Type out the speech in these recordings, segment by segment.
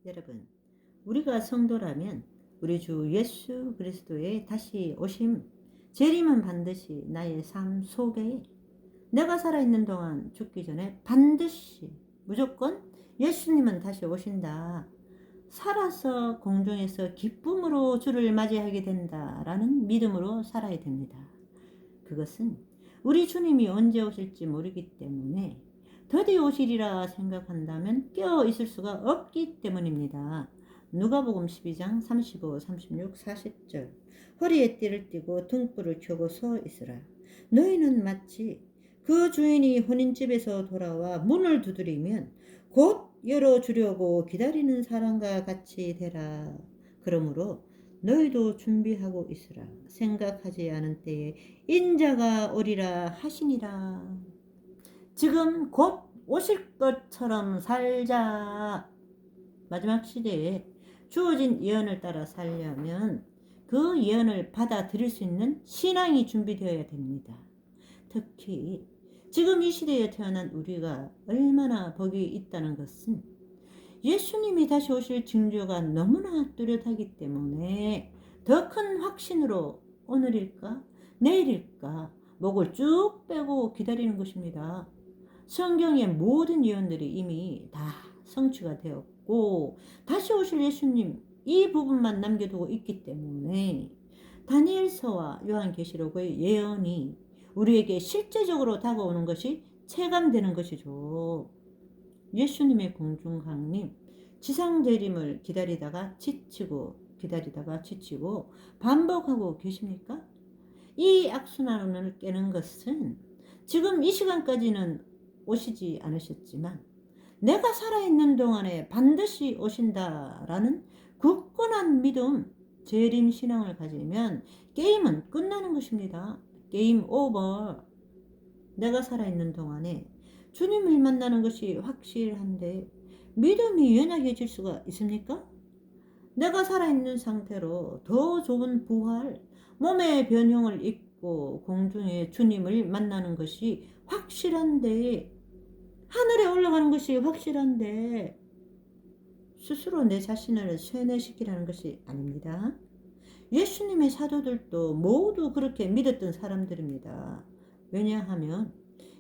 여러분, 우리가 성도라면 우리 주 예수 그리스도의 다시 오심, 재림은 반드시 나의 삶 속에 내가 살아있는 동안 죽기 전에 반드시 무조건 예수님은 다시 오신다. 살아서 공중에서 기쁨으로 주를 맞이하게 된다라는 믿음으로 살아야 됩니다. 그것은 우리 주님이 언제 오실지 모르기 때문에 더디 오시리라 생각한다면 깨어 있을 수가 없기 때문입니다. 누가복음 12장 35, 36, 40절 허리에 띠를 띠고 등불을 켜고 서 있으라. 너희는 마치 그 주인이 혼인집에서 돌아와 문을 두드리면 곧 열어주려고 기다리는 사람과 같이 되라. 그러므로 너희도 준비하고 있으라. 생각하지 않은 때에 인자가 오리라 하시니라. 지금 곧 오실 것처럼 살자. 마지막 시대에 주어진 예언을 따라 살려면 그 예언을 받아들일 수 있는 신앙이 준비되어야 됩니다. 특히 지금 이 시대에 태어난 우리가 얼마나 복이 있다는 것은 예수님이 다시 오실 징조가 너무나 뚜렷하기 때문에 더 큰 확신으로 오늘일까 내일일까 목을 쭉 빼고 기다리는 것입니다. 성경의 모든 예언들이 이미 다 성취가 되었고 다시 오실 예수님 이 부분만 남겨두고 있기 때문에 다니엘서와 요한계시록의 예언이 우리에게 실제적으로 다가오는 것이 체감되는 것이죠. 예수님의 공중 강림, 지상 재림을 기다리다가 지치고 반복하고 계십니까? 이 악순환을 깨는 것은 지금 이 시간까지는 오시지 않으셨지만 내가 살아있는 동안에 반드시 오신다라는 굳건한 믿음, 재림 신앙을 가지면 게임은 끝나는 것입니다. 게임 오버. 내가 살아있는 동안에 주님을 만나는 것이 확실한데 믿음이 연약해질 수가 있습니까? 내가 살아있는 상태로 더 좋은 부활, 몸의 변형을 입고 공중에 주님을 만나는 것이 확실한데, 하늘에 올라가는 것이 확실한데 스스로 내 자신을 쇠뇌시키라는 것이 아닙니다. 예수님의 사도들도 모두 그렇게 믿었던 사람들입니다. 왜냐하면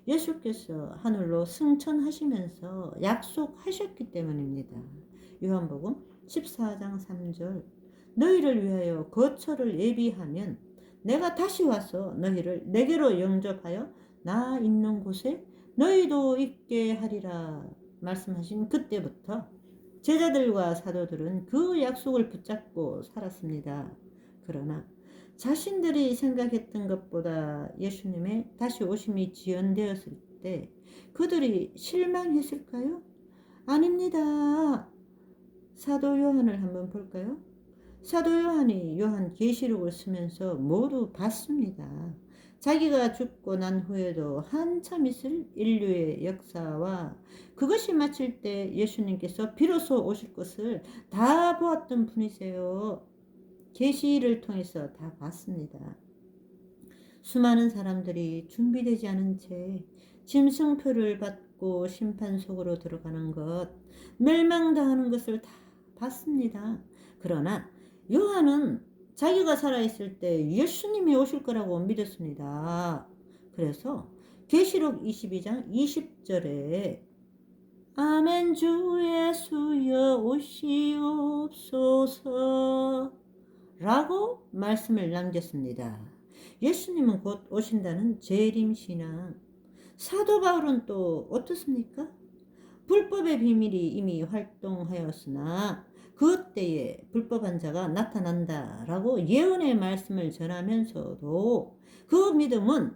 예수께서 하늘로 승천하시면서 약속하셨기 때문입니다. 요한복음 14장 3절 너희를 위하여 거처를 예비하면 내가 다시 와서 너희를 내게로 영접하여 나 있는 곳에 너희도 있게 하리라 말씀하신 그때부터 제자들과 사도들은 그 약속을 붙잡고 살았습니다. 그러나 자신들이 생각했던 것보다 예수님의 다시 오심이 지연되었을 때 그들이 실망했을까요? 아닙니다. 사도 요한을 한번 볼까요? 사도 요한이 요한계시록을 쓰면서 모두 봤습니다. 자기가 죽고 난 후에도 한참 있을 인류의 역사와 그것이 마칠 때 예수님께서 비로소 오실 것을 다 보았던 분이세요. 계시를 통해서 다 봤습니다. 수많은 사람들이 준비되지 않은 채 짐승표를 받고 심판 속으로 들어가는 것, 멸망당하는 것을 다 봤습니다. 그러나 요한은 자기가 살아있을 때 예수님이 오실 거라고 믿었습니다. 그래서 계시록 22장 20절에 아멘 주 예수여 오시옵소서 라고 말씀을 남겼습니다. 예수님은 곧 오신다는 재림신앙. 사도 바울은 또 어떻습니까? 불법의 비밀이 이미 활동하였으나 그때에 불법한 자가 나타난다라고 예언의 말씀을 전하면서도 그 믿음은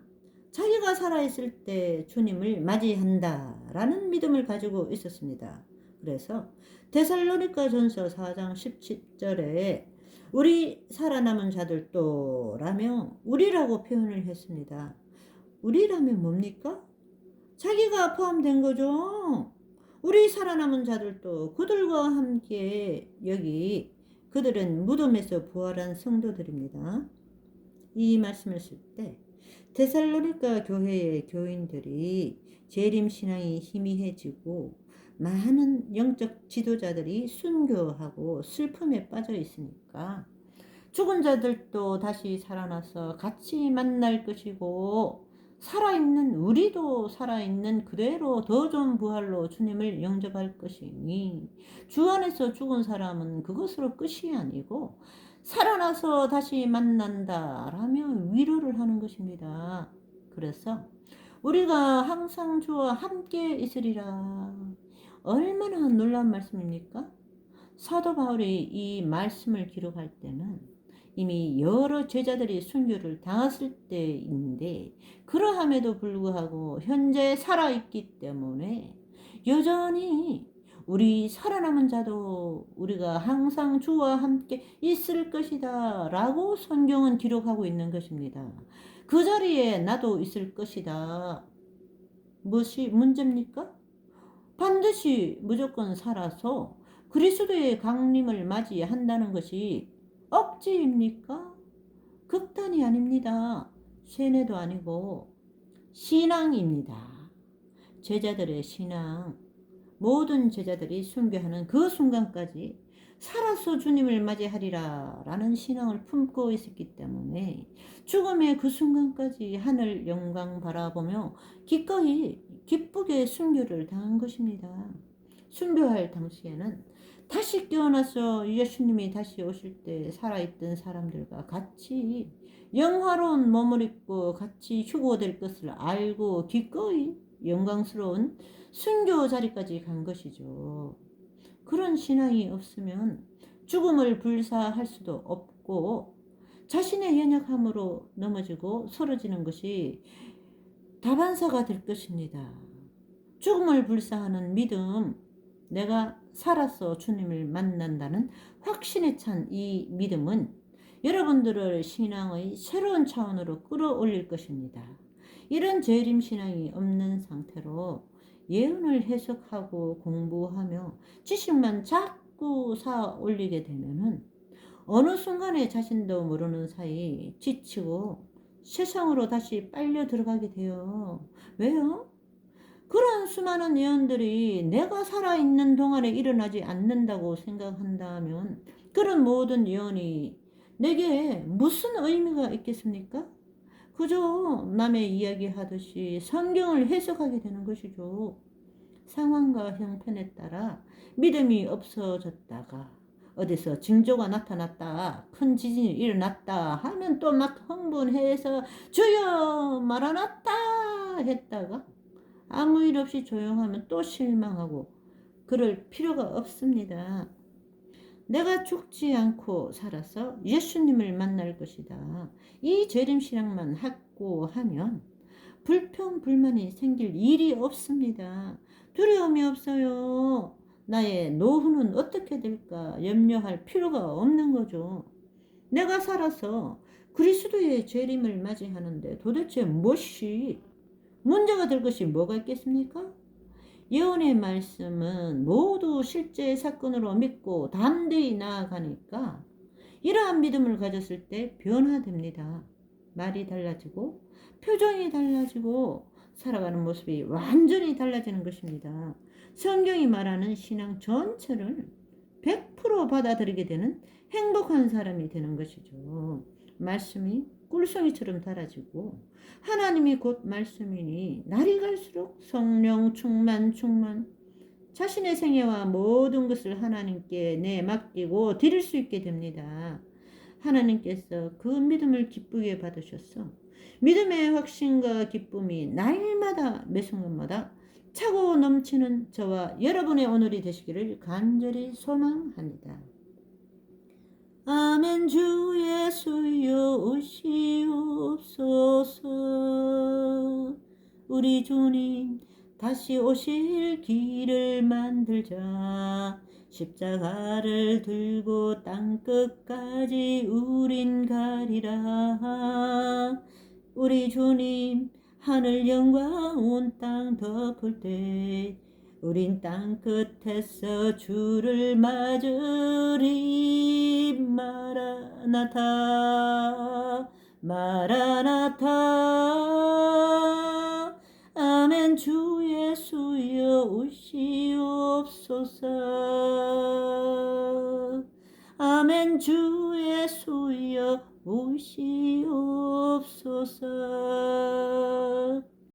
자기가 살아있을 때 주님을 맞이한다라는 믿음을 가지고 있었습니다. 그래서 데살로니가전서 4장 17절에 우리 살아남은 자들도 라며 우리라고 표현을 했습니다. 우리라면 뭡니까? 자기가 포함된 거죠. 우리 살아남은 자들도 그들과 함께 여기 그들은 무덤에서 부활한 성도들입니다. 이 말씀을 쓸 때 데살로니가 교회의 교인들이 재림 신앙이 희미해지고 많은 영적 지도자들이 순교하고 슬픔에 빠져 있으니까 죽은 자들도 다시 살아나서 같이 만날 것이고, 살아있는 우리도 살아있는 그대로 더 좋은 부활로 주님을 영접할 것이니, 주 안에서 죽은 사람은 그것으로 끝이 아니고 살아나서 다시 만난다라며 위로를 하는 것입니다. 그래서 우리가 항상 주와 함께 있으리라. 얼마나 놀라운 말씀입니까? 사도 바울이 이 말씀을 기록할 때는 이미 여러 제자들이 순교를 당했을 때인데, 그러함에도 불구하고 현재 살아있기 때문에 여전히 우리 살아남은 자도 우리가 항상 주와 함께 있을 것이다 라고 성경은 기록하고 있는 것입니다. 그 자리에 나도 있을 것이다. 무엇이 문제입니까? 반드시 무조건 살아서 그리스도의 강림을 맞이한다는 것이 억지입니까? 극단이 아닙니다. 세뇌도 아니고 신앙입니다. 제자들의 신앙, 모든 제자들이 순교하는 그 순간까지 살아서 주님을 맞이하리라 라는 신앙을 품고 있었기 때문에 죽음의 그 순간까지 하늘 영광 바라보며 기꺼이 기쁘게 순교를 당한 것입니다. 순교할 당시에는 다시 깨어나서 예수님이 다시 오실 때 살아있던 사람들과 같이 영화로운 몸을 입고 같이 휴거될 것을 알고 기꺼이 영광스러운 순교 자리까지 간 것이죠. 그런 신앙이 없으면 죽음을 불사할 수도 없고 자신의 연약함으로 넘어지고 쓰러지는 것이 다반사가 될 것입니다. 죽음을 불사하는 믿음, 내가 살아서 주님을 만난다는 확신에 찬 이 믿음은 여러분들을 신앙의 새로운 차원으로 끌어올릴 것입니다. 이런 재림 신앙이 없는 상태로 예언을 해석하고 공부하며 지식만 자꾸 쌓아 올리게 되면은 어느 순간에 자신도 모르는 사이 지치고 세상으로 다시 빨려 들어가게 돼요. 왜요? 그런 수많은 예언들이 내가 살아있는 동안에 일어나지 않는다고 생각한다면 그런 모든 예언이 내게 무슨 의미가 있겠습니까? 그저 남의 이야기 하듯이 성경을 해석하게 되는 것이죠. 상황과 형편에 따라 믿음이 없어졌다가 어디서 징조가 나타났다, 큰 지진이 일어났다 하면 또 막 흥분해서 주여 마라나타 했다가 아무 일 없이 조용하면 또 실망하고 그럴 필요가 없습니다. 내가 죽지 않고 살아서 예수님을 만날 것이다. 이 재림신앙만 확고하면 불평, 불만이 생길 일이 없습니다. 두려움이 없어요. 나의 노후는 어떻게 될까 염려할 필요가 없는 거죠. 내가 살아서 그리스도의 재림을 맞이하는데 도대체 무엇이 문제가 될 것이 뭐가 있겠습니까? 예언의 말씀은 모두 실제 사건으로 믿고 담대히 나아가니까 이러한 믿음을 가졌을 때 변화됩니다. 말이 달라지고 표정이 달라지고 살아가는 모습이 완전히 달라지는 것입니다. 성경이 말하는 신앙 전체를 100% 받아들이게 되는 행복한 사람이 되는 것이죠. 말씀이 꿀송이처럼 달아지고 하나님이 곧 말씀이니 날이 갈수록 성령 충만 자신의 생애와 모든 것을 하나님께 맡기고 드릴 수 있게 됩니다. 하나님께서 그 믿음을 기쁘게 받으셨어. 믿음의 확신과 기쁨이 날마다 매 순간마다 차고 넘치는 저와 여러분의 오늘이 되시기를 간절히 소망합니다. 아멘. 주 예수여 오시옵소서. 우리 주님 다시 오실 길을 만들자. 십자가를 들고 땅끝까지 우린 가리라. 우리 주님 하늘 영광 온 땅 덮을 때 우린 땅끝에서 주를 맞으리. 마라나타 마라나타. 아멘. 주 예수여 오시옵소서. 아멘. 주 예수여 오시옵소서.